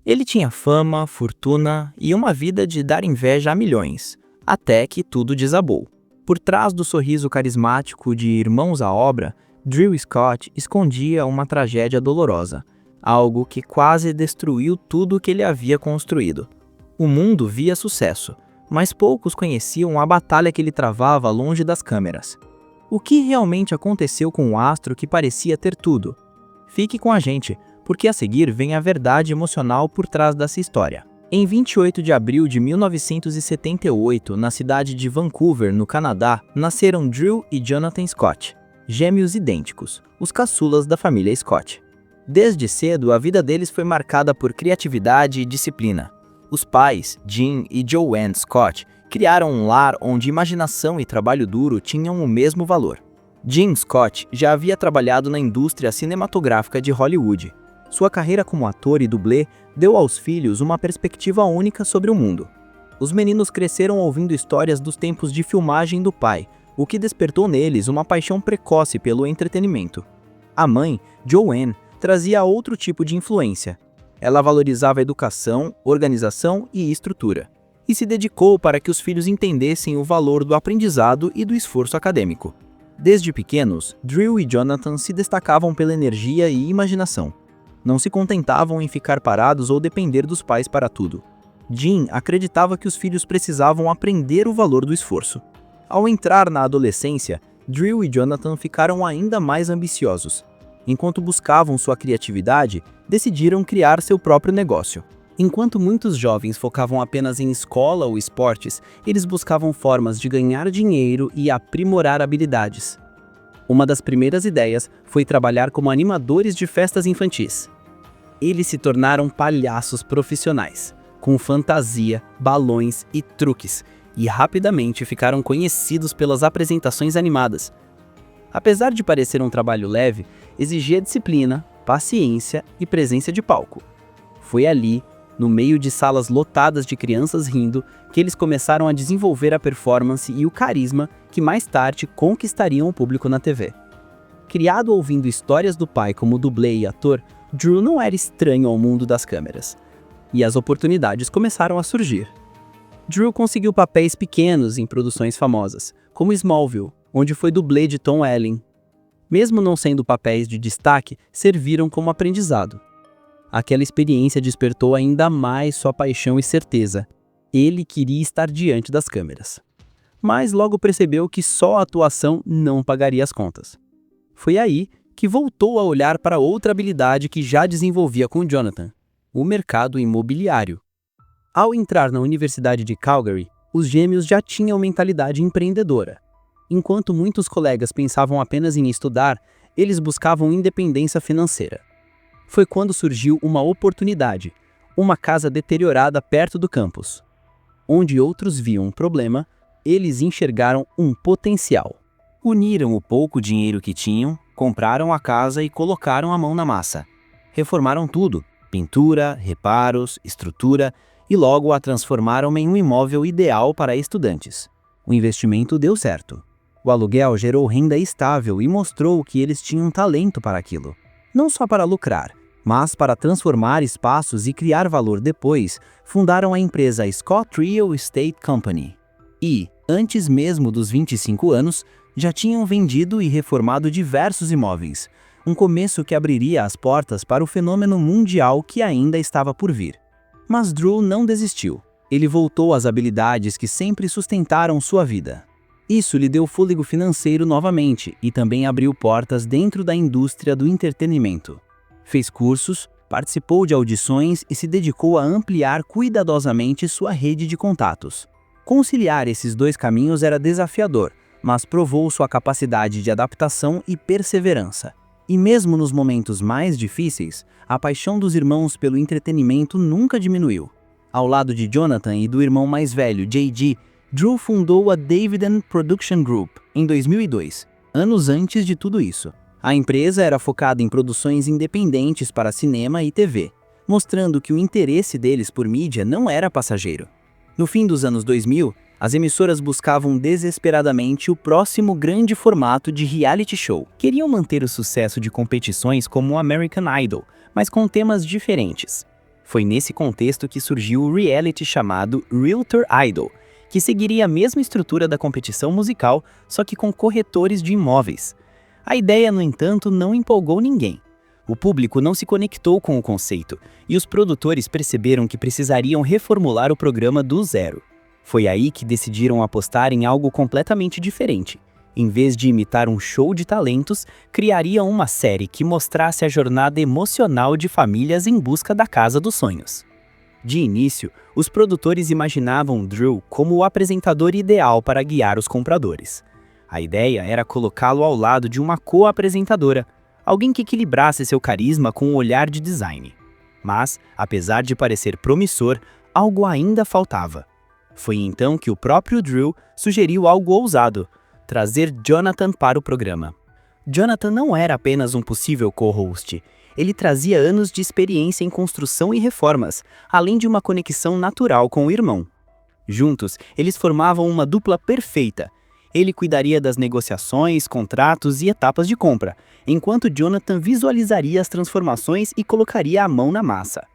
Ele tinha fama, fortuna e uma vida de dar inveja a milhões, até que tudo desabou. Por trás do sorriso carismático de irmãos à obra, Drew Scott escondia uma tragédia dolorosa, algo que quase destruiu tudo que ele havia construído. O mundo via sucesso, mas poucos conheciam a batalha que ele travava longe das câmeras. O que realmente aconteceu com o astro que parecia ter tudo? Fique com a gente, porque a seguir vem a verdade emocional por trás dessa história. Em 28 de abril de 1978, na cidade de Vancouver, no Canadá, nasceram Drew e Jonathan Scott, gêmeos idênticos, os caçulas da família Scott. Desde cedo, a vida deles foi marcada por criatividade e disciplina. Os pais, Jim e Joanne Scott, criaram um lar onde imaginação e trabalho duro tinham o mesmo valor. Jim Scott já havia trabalhado na indústria cinematográfica de Hollywood. Sua carreira como ator e dublê deu aos filhos uma perspectiva única sobre o mundo. Os meninos cresceram ouvindo histórias dos tempos de filmagem do pai, o que despertou neles uma paixão precoce pelo entretenimento. A mãe, Joanne, trazia outro tipo de influência. Ela valorizava a educação, organização e estrutura, e se dedicou para que os filhos entendessem o valor do aprendizado e do esforço acadêmico. Desde pequenos, Drew e Jonathan se destacavam pela energia e imaginação. Não se contentavam em ficar parados ou depender dos pais para tudo. Jim acreditava que os filhos precisavam aprender o valor do esforço. Ao entrar na adolescência, Drew e Jonathan ficaram ainda mais ambiciosos. Enquanto buscavam sua criatividade, decidiram criar seu próprio negócio. Enquanto muitos jovens focavam apenas em escola ou esportes, eles buscavam formas de ganhar dinheiro e aprimorar habilidades. Uma das primeiras ideias foi trabalhar como animadores de festas infantis. Eles se tornaram palhaços profissionais, com fantasia, balões e truques, e rapidamente ficaram conhecidos pelas apresentações animadas. Apesar de parecer um trabalho leve, exigia disciplina, paciência e presença de palco. Foi ali, no meio de salas lotadas de crianças rindo, que eles começaram a desenvolver a performance e o carisma que mais tarde conquistariam o público na TV. Criado ouvindo histórias do pai como dublê e ator, Drew não era estranho ao mundo das câmeras, e as oportunidades começaram a surgir. Drew conseguiu papéis pequenos em produções famosas, como Smallville, onde foi dublê de Tom Welling. Mesmo não sendo papéis de destaque, serviram como aprendizado. Aquela experiência despertou ainda mais sua paixão e certeza. Ele queria estar diante das câmeras. Mas logo percebeu que só a atuação não pagaria as contas. Foi aí que voltou a olhar para outra habilidade que já desenvolvia com Jonathan: o mercado imobiliário. Ao entrar na Universidade de Calgary, os gêmeos já tinham mentalidade empreendedora. Enquanto muitos colegas pensavam apenas em estudar, eles buscavam independência financeira. Foi quando surgiu uma oportunidade, uma casa deteriorada perto do campus. Onde outros viam um problema, eles enxergaram um potencial. Uniram o pouco dinheiro que tinham, compraram a casa e colocaram a mão na massa. Reformaram tudo: pintura, reparos, estrutura, e logo a transformaram em um imóvel ideal para estudantes. O investimento deu certo. O aluguel gerou renda estável e mostrou que eles tinham talento para aquilo. Não só para lucrar, mas para transformar espaços e criar valor depois, fundaram a empresa Scott Real Estate Company. E, antes mesmo dos 25 anos, já tinham vendido e reformado diversos imóveis, um começo que abriria as portas para o fenômeno mundial que ainda estava por vir. Mas Drew não desistiu. Ele voltou às habilidades que sempre sustentaram sua vida. Isso lhe deu fôlego financeiro novamente e também abriu portas dentro da indústria do entretenimento. Fez cursos, participou de audições e se dedicou a ampliar cuidadosamente sua rede de contatos. Conciliar esses dois caminhos era desafiador, mas provou sua capacidade de adaptação e perseverança. E mesmo nos momentos mais difíceis, a paixão dos irmãos pelo entretenimento nunca diminuiu. Ao lado de Jonathan e do irmão mais velho, J.G., Drew fundou a David & Production Group em 2002, anos antes de tudo isso. A empresa era focada em produções independentes para cinema e TV, mostrando que o interesse deles por mídia não era passageiro. No fim dos anos 2000, as emissoras buscavam desesperadamente o próximo grande formato de reality show. Queriam manter o sucesso de competições como o American Idol, mas com temas diferentes. Foi nesse contexto que surgiu o reality chamado Realtor Idol, que seguiria a mesma estrutura da competição musical, só que com corretores de imóveis. A ideia, no entanto, não empolgou ninguém. O público não se conectou com o conceito, e os produtores perceberam que precisariam reformular o programa do zero. Foi aí que decidiram apostar em algo completamente diferente. Em vez de imitar um show de talentos, criariam uma série que mostrasse a jornada emocional de famílias em busca da casa dos sonhos. De início, os produtores imaginavam Drew como o apresentador ideal para guiar os compradores. A ideia era colocá-lo ao lado de uma co-apresentadora, alguém que equilibrasse seu carisma com um olhar de design. Mas, apesar de parecer promissor, algo ainda faltava. Foi então que o próprio Drew sugeriu algo ousado: trazer Jonathan para o programa. Jonathan não era apenas um possível co-host. Ele trazia anos de experiência em construção e reformas, além de uma conexão natural com o irmão. Juntos, eles formavam uma dupla perfeita. Ele cuidaria das negociações, contratos e etapas de compra, enquanto Jonathan visualizaria as transformações e colocaria a mão na massa.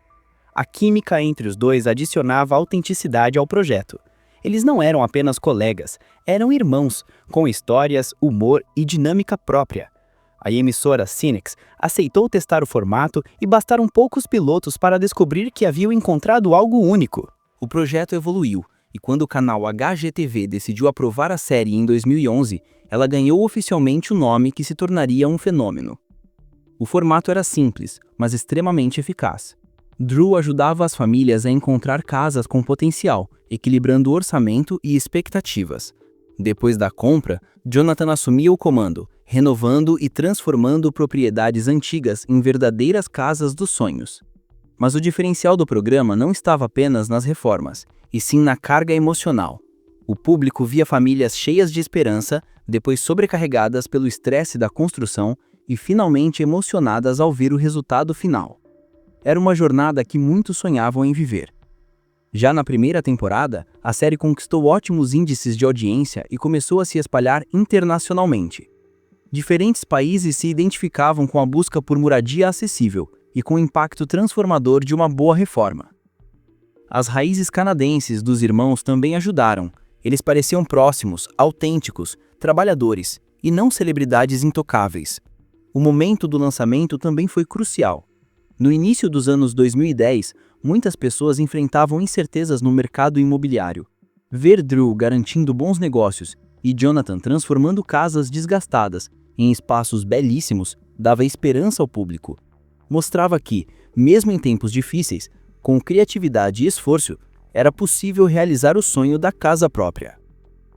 A química entre os dois adicionava autenticidade ao projeto. Eles não eram apenas colegas, eram irmãos, com histórias, humor e dinâmica própria. A emissora Cinexx aceitou testar o formato e bastaram poucos pilotos para descobrir que haviam encontrado algo único. O projeto evoluiu, e quando o canal HGTV decidiu aprovar a série em 2011, ela ganhou oficialmente o nome que se tornaria um fenômeno. O formato era simples, mas extremamente eficaz. Drew ajudava as famílias a encontrar casas com potencial, equilibrando orçamento e expectativas. Depois da compra, Jonathan assumia o comando, renovando e transformando propriedades antigas em verdadeiras casas dos sonhos. Mas o diferencial do programa não estava apenas nas reformas, e sim na carga emocional. O público via famílias cheias de esperança, depois sobrecarregadas pelo estresse da construção e finalmente emocionadas ao ver o resultado final. Era uma jornada que muitos sonhavam em viver. Já na primeira temporada, a série conquistou ótimos índices de audiência e começou a se espalhar internacionalmente. Diferentes países se identificavam com a busca por moradia acessível e com o impacto transformador de uma boa reforma. As raízes canadenses dos irmãos também ajudaram. Eles pareciam próximos, autênticos, trabalhadores e não celebridades intocáveis. O momento do lançamento também foi crucial. No início dos anos 2010, muitas pessoas enfrentavam incertezas no mercado imobiliário. Ver Drew garantindo bons negócios e Jonathan transformando casas desgastadas em espaços belíssimos dava esperança ao público. Mostrava que, mesmo em tempos difíceis, com criatividade e esforço, era possível realizar o sonho da casa própria.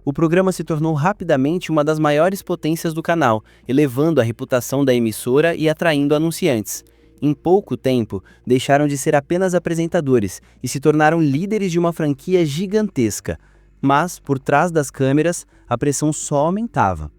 O programa se tornou rapidamente uma das maiores potências do canal, elevando a reputação da emissora e atraindo anunciantes. Em pouco tempo, deixaram de ser apenas apresentadores e se tornaram líderes de uma franquia gigantesca. Mas, por trás das câmeras, a pressão só aumentava.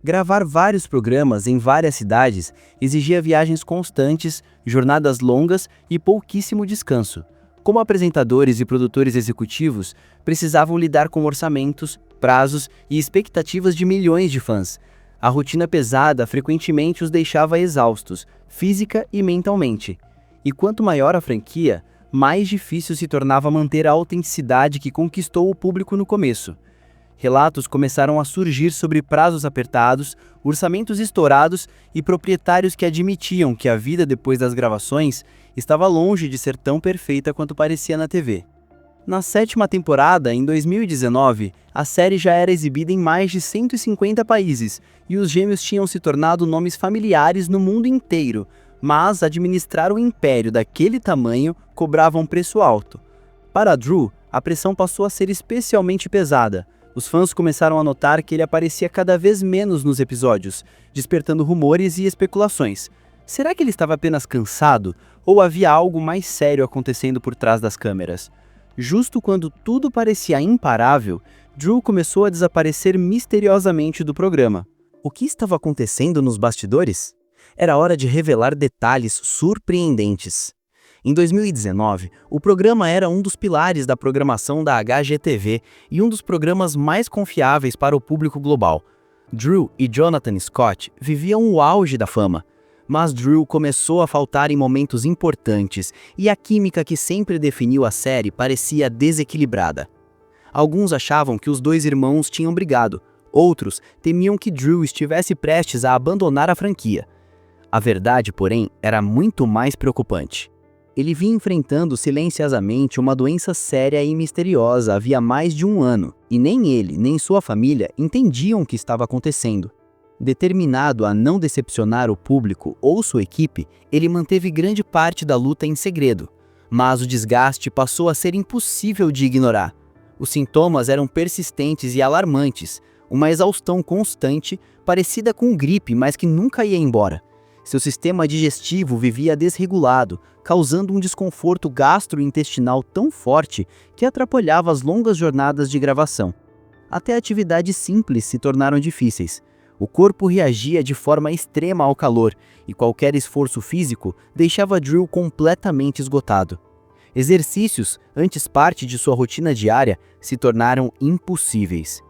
Gravar vários programas em várias cidades exigia viagens constantes, jornadas longas e pouquíssimo descanso. Como apresentadores e produtores executivos, precisavam lidar com orçamentos, prazos e expectativas de milhões de fãs. A rotina pesada frequentemente os deixava exaustos, física e mentalmente. E quanto maior a franquia, mais difícil se tornava manter a autenticidade que conquistou o público no começo. Relatos começaram a surgir sobre prazos apertados, orçamentos estourados e proprietários que admitiam que a vida depois das gravações estava longe de ser tão perfeita quanto parecia na TV. Na 7ª temporada, em 2019, a série já era exibida em mais de 150 países e os gêmeos tinham se tornado nomes familiares no mundo inteiro, mas administrar o império daquele tamanho cobrava um preço alto. Para Drew, a pressão passou a ser especialmente pesada. Os fãs começaram a notar que ele aparecia cada vez menos nos episódios, despertando rumores e especulações. Será que ele estava apenas cansado ou havia algo mais sério acontecendo por trás das câmeras? Justo quando tudo parecia imparável, Drew começou a desaparecer misteriosamente do programa. O que estava acontecendo nos bastidores? Era hora de revelar detalhes surpreendentes. Em 2019, o programa era um dos pilares da programação da HGTV e um dos programas mais confiáveis para o público global. Drew e Jonathan Scott viviam o auge da fama. Mas Drew começou a faltar em momentos importantes e a química que sempre definiu a série parecia desequilibrada. Alguns achavam que os dois irmãos tinham brigado, outros temiam que Drew estivesse prestes a abandonar a franquia. A verdade, porém, era muito mais preocupante. Ele vinha enfrentando silenciosamente uma doença séria e misteriosa havia mais de um ano, e nem ele nem sua família entendiam o que estava acontecendo. Determinado a não decepcionar o público ou sua equipe, ele manteve grande parte da luta em segredo, mas o desgaste passou a ser impossível de ignorar. Os sintomas eram persistentes e alarmantes, uma exaustão constante, parecida com gripe, mas que nunca ia embora. Seu sistema digestivo vivia desregulado, causando um desconforto gastrointestinal tão forte que atrapalhava as longas jornadas de gravação. Até atividades simples se tornaram difíceis. O corpo reagia de forma extrema ao calor, e qualquer esforço físico deixava Drew completamente esgotado. Exercícios, antes parte de sua rotina diária, se tornaram impossíveis.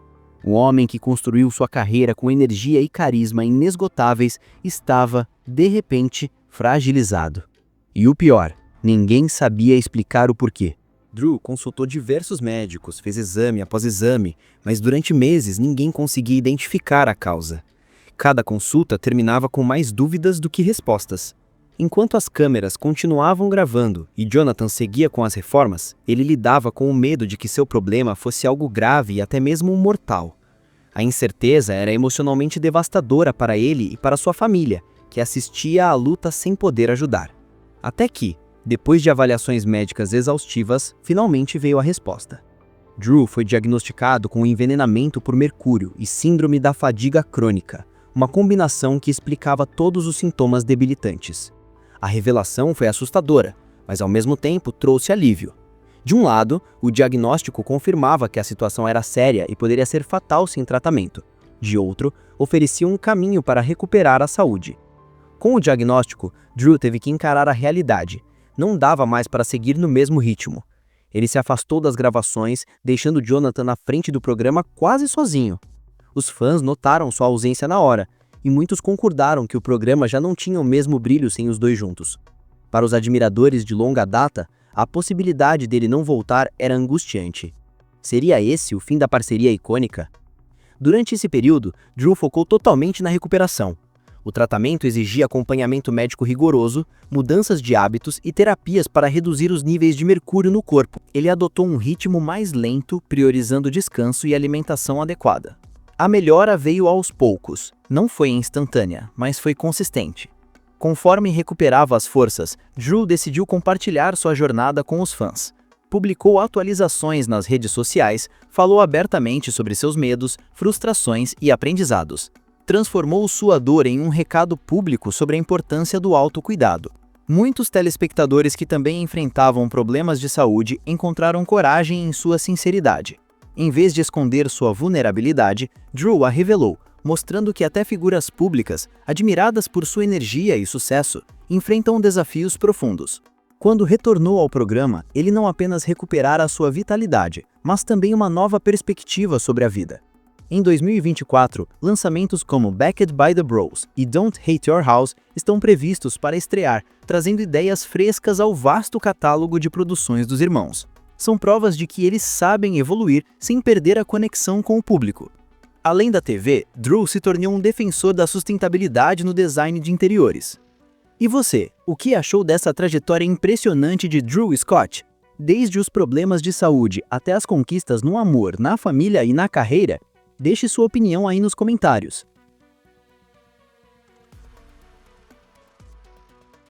O homem que construiu sua carreira com energia e carisma inesgotáveis estava, de repente, fragilizado. E o pior, ninguém sabia explicar o porquê. Drew consultou diversos médicos, fez exame após exame, mas durante meses ninguém conseguia identificar a causa. Cada consulta terminava com mais dúvidas do que respostas. Enquanto as câmeras continuavam gravando e Jonathan seguia com as reformas, ele lidava com o medo de que seu problema fosse algo grave e até mesmo mortal. A incerteza era emocionalmente devastadora para ele e para sua família, que assistia à luta sem poder ajudar. Até que, depois de avaliações médicas exaustivas, finalmente veio a resposta. Drew foi diagnosticado com envenenamento por mercúrio e síndrome da fadiga crônica, uma combinação que explicava todos os sintomas debilitantes. A revelação foi assustadora, mas ao mesmo tempo trouxe alívio. De um lado, o diagnóstico confirmava que a situação era séria e poderia ser fatal sem tratamento. De outro, oferecia um caminho para recuperar a saúde. Com o diagnóstico, Drew teve que encarar a realidade. Não dava mais para seguir no mesmo ritmo. Ele se afastou das gravações, deixando Jonathan na frente do programa quase sozinho. Os fãs notaram sua ausência na hora, e muitos concordaram que o programa já não tinha o mesmo brilho sem os dois juntos. Para os admiradores de longa data, a possibilidade dele não voltar era angustiante. Seria esse o fim da parceria icônica? Durante esse período, Drew focou totalmente na recuperação. O tratamento exigia acompanhamento médico rigoroso, mudanças de hábitos e terapias para reduzir os níveis de mercúrio no corpo. Ele adotou um ritmo mais lento, priorizando descanso e alimentação adequada. A melhora veio aos poucos. Não foi instantânea, mas foi consistente. Conforme recuperava as forças, Drew decidiu compartilhar sua jornada com os fãs. Publicou atualizações nas redes sociais, falou abertamente sobre seus medos, frustrações e aprendizados. Transformou sua dor em um recado público sobre a importância do autocuidado. Muitos telespectadores que também enfrentavam problemas de saúde encontraram coragem em sua sinceridade. Em vez de esconder sua vulnerabilidade, Drew a revelou, mostrando que até figuras públicas, admiradas por sua energia e sucesso, enfrentam desafios profundos. Quando retornou ao programa, ele não apenas recuperara a sua vitalidade, mas também uma nova perspectiva sobre a vida. Em 2024, lançamentos como Backed by the Bros e Don't Hate Your House estão previstos para estrear, trazendo ideias frescas ao vasto catálogo de produções dos irmãos. São provas de que eles sabem evoluir sem perder a conexão com o público. Além da TV, Drew se tornou um defensor da sustentabilidade no design de interiores. E você, o que achou dessa trajetória impressionante de Drew Scott? Desde os problemas de saúde até as conquistas no amor, na família e na carreira, deixe sua opinião aí nos comentários.